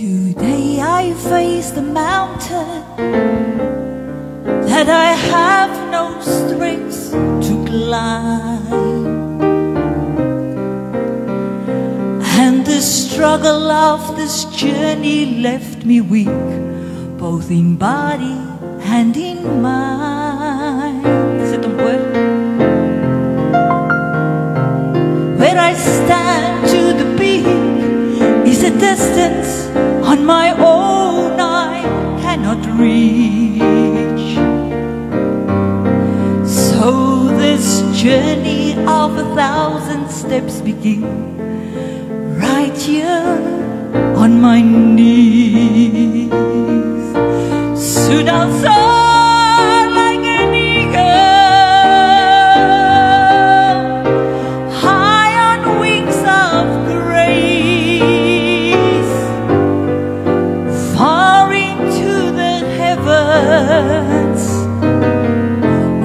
Today I face the mountain that I have no strength to climb, and the struggle of this journey left me weak, both in body and in mind. C'est un poème. Where I stand to the peak is a distance on my own I cannot reach. So this journey of 1,000 steps begin right here on my knees. Soon I'll soar like an eagle, high on wings of grace, far into the heavens,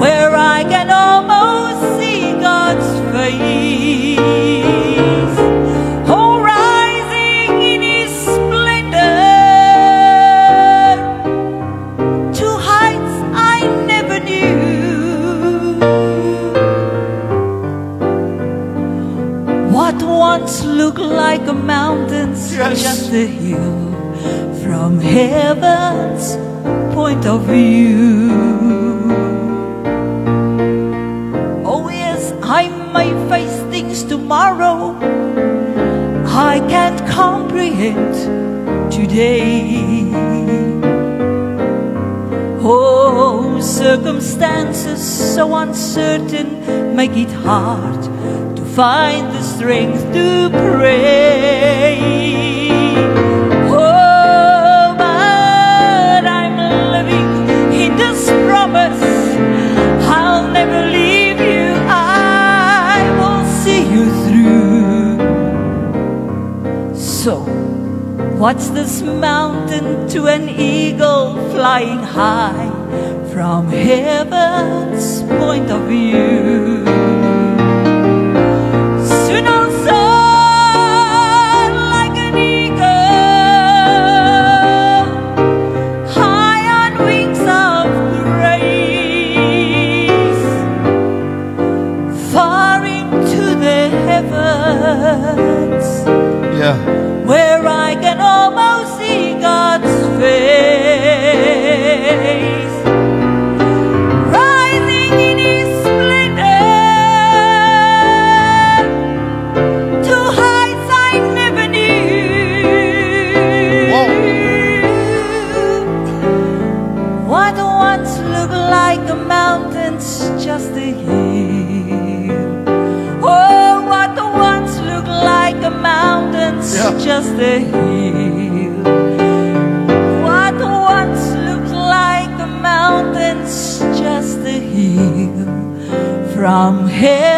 where I can almost see God's face. Oh, rising in His splendor to heights I never knew. What once looked like a mountain's just a hill from heaven's point of view. Oh yes, I may face things tomorrow I can't comprehend today. Oh, circumstances so uncertain make it hard to find the strength to pray. Oh, but I'm living in this promise, I'll never leave you, I will see you through. So, what's this mountain to an eagle flying high from heaven's point of view? Soon I'll soar like an eagle, high on wings of grace, far into the heavens, where I can almost see God's face. Rising in His splendor to heights I never knew. What once looked like a mountain's just a hill. Oh, what once looked like a mountain's just a hill. What once looked like a mountain's just a hill from here.